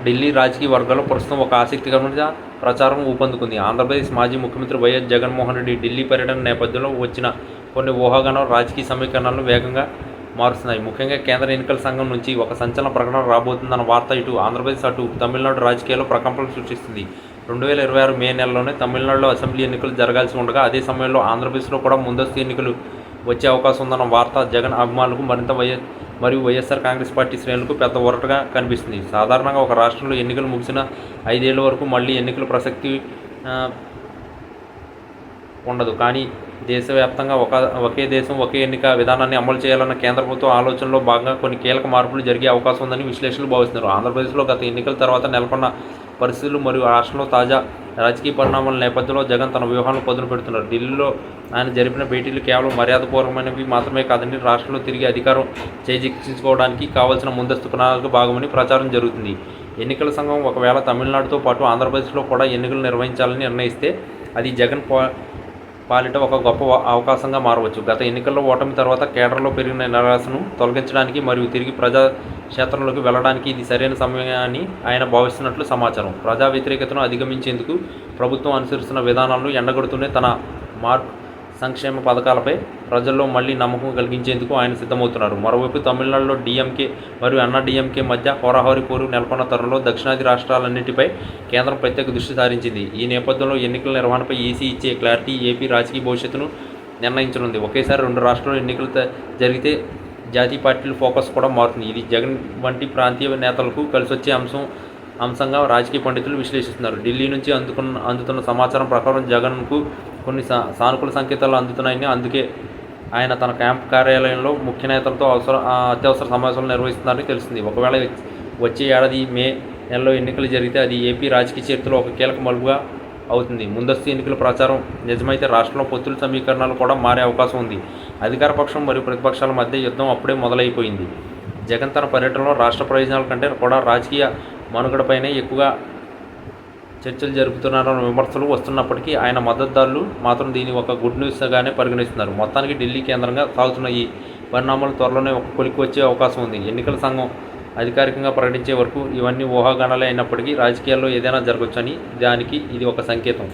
ఢిల్లీ రాజకీయ వర్గాల్లో ప్రస్తుతం ఒక ఆసక్తికరమైన ప్రచారం ఊపందుకుంది. ఆంధ్రప్రదేశ్ మాజీ ముఖ్యమంత్రి వైఎస్ జగన్మోహన్ రెడ్డి ఢిల్లీ పర్యటన నేపథ్యంలో వచ్చిన కొన్ని ఊహాగానాలు రాజకీయ సమీకరణాలను వేగంగా మారుస్తున్నాయి. ముఖ్యంగా కేంద్ర ఎన్నికల సంఘం నుంచి ఒక సంచలన ప్రకటన రాబోతుందన్న వార్త ఇటు ఆంధ్రప్రదేశ్ అటు తమిళనాడు రాజకీయాల్లో ప్రకంపనలు సృష్టిస్తుంది. 2026 మే నెలలోనే తమిళనాడులో అసెంబ్లీ ఎన్నికలు జరగాల్సి ఉండగా అదే సమయంలో ఆంధ్రప్రదేశ్లో కూడా ముందస్తు ఎన్నికలు వచ్చే అవకాశం ఉందన్న వార్త జగన్ అభిమానులకు మరియు వైఎస్ఆర్ కాంగ్రెస్ పార్టీ శ్రేణులకు పెద్ద ఊరటగా కనిపిస్తుంది. సాధారణంగా ఒక రాష్ట్రంలో ఎన్నికలు ముగిసిన 5 ఏళ్ల వరకు మళ్ళీ ఎన్నికల ప్రసక్తి ఉండదు. కానీ దేశవ్యాప్తంగా ఒకే దేశం ఒకే ఎన్నిక విధానాన్ని అమలు చేయాలన్న కేంద్ర ప్రభుత్వ ఆలోచనలో భాగంగా కొన్ని కీలక మార్పులు జరిగే అవకాశం ఉందని విశ్లేషకులు భావిస్తున్నారు. ఆంధ్రప్రదేశ్లో గత ఎన్నికల తర్వాత నెలకొన్న పరిస్థితులు మరియు రాష్ట్రంలో తాజా రాజకీయ పరిణామాల నేపథ్యంలో జగన్ తన వ్యూహాలను పదును పెడుతున్నారు. ఢిల్లీలో ఆయన జరిపిన భేటీలు కేవలం మర్యాదపూర్వకమైనవి మాత్రమే కాదని రాష్ట్రంలో తిరిగి అధికారం చేజిక్కించుకోవడానికి కావాల్సిన ముందస్తు ప్రణాళిక భాగమని ప్రచారం జరుగుతుంది. ఎన్నికల సంఘం ఒకవేళ తమిళనాడుతో పాటు ఆంధ్రప్రదేశ్లో కూడా ఎన్నికలు నిర్వహించాలని నిర్ణయిస్తే అది జగన్ పాలిట ఒక గొప్ప అవకాశంగా మారవచ్చు. గత ఎన్నికల్లో ఓటమి తర్వాత కేడర్లో పెరిగిన నిరాశను తొలగించడానికి మరియు తిరిగి ప్రజా క్షేత్రంలోకి వెళ్లడానికి ఇది సరైన సమయాన్ని ఆయన భావిస్తున్నట్లు సమాచారం. ప్రజా వ్యతిరేకతను అధిగమించేందుకు ప్రభుత్వం అనుసరిస్తున్న విధానాలను ఎండగడుతూనే తన సంక్షేమ పథకాలపై ప్రజల్లో మళ్లీ నమ్మకం కలిగించేందుకు ఆయన సిద్ధమవుతున్నారు. మరోవైపు తమిళనాడులో డీఎంకే మరియు అన్నాడీఎంకే మధ్య హోరాహోరీ పోరు నెలకొన్న తరుణంలో దక్షిణాది రాష్ట్రాలన్నింటిపై కేంద్రం ప్రత్యేక దృష్టి సారించింది. ఈ నేపథ్యంలో ఎన్నికల నిర్వహణపై ఈసీ ఇచ్చే క్లారిటీ ఏపీ రాజకీయ భవిష్యత్తును నిర్ణయించనుంది. ఒకేసారి 2 రాష్ట్రాల్లో ఎన్నికలు జరిగితే జాతీయ పార్టీల ఫోకస్ కూడా మారుతుంది. ఇది జగన్ వంటి ప్రాంతీయ నేతలకు కలిసొచ్చే అంశంగా రాజకీయ పండితులు విశ్లేషిస్తున్నారు. ఢిల్లీ నుంచి అందుతున్న సమాచారం ప్రకారం జగన్కు కొన్ని సానుకూల సంకేతాలు అందుతున్నాయని, అందుకే ఆయన తన క్యాంప్ కార్యాలయంలో ముఖ్య నేతలతో అత్యవసర సమావేశాలు నిర్వహిస్తున్నారని తెలిసింది. ఒకవేళ వచ్చే ఏడాది మే నెలలో ఎన్నికలు జరిగితే అది ఏపీ రాజకీయ చరిత్రలో ఒక కీలక మలుపుగా అవుతుంది. ముందస్తు ఎన్నికల ప్రచారం నిజమైతే రాష్ట్రంలో పొత్తుల సమీకరణాలు కూడా మారే అవకాశం ఉంది. అధికార పక్షం మరియు ప్రతిపక్షాల మధ్య యుద్ధం అప్పుడే మొదలైపోయింది. జగన్ తన పర్యటనలో రాష్ట్ర ప్రయోజనాల కంటే కూడా రాజకీయ మనుగడపైనే ఎక్కువగా చర్చలు జరుపుతున్నారన్న విమర్శలు వస్తున్నప్పటికీ ఆయన మద్దతుదారులు మాత్రం దీన్ని ఒక గుడ్ న్యూస్గానే పరిగణిస్తున్నారు. మొత్తానికి ఢిల్లీ కేంద్రంగా సాగుతున్న ఈ పరిణామాలు త్వరలోనే ఒక కొలికి వచ్చే అవకాశం ఉంది. ఎన్నికల సంఘం అధికారికంగా ప్రకటించే వరకు ఇవన్నీ ఊహాగానాలే అయినప్పటికీ రాజకీయాల్లో ఏదైనా జరగవచ్చని దానికి ఇది ఒక సంకేతం.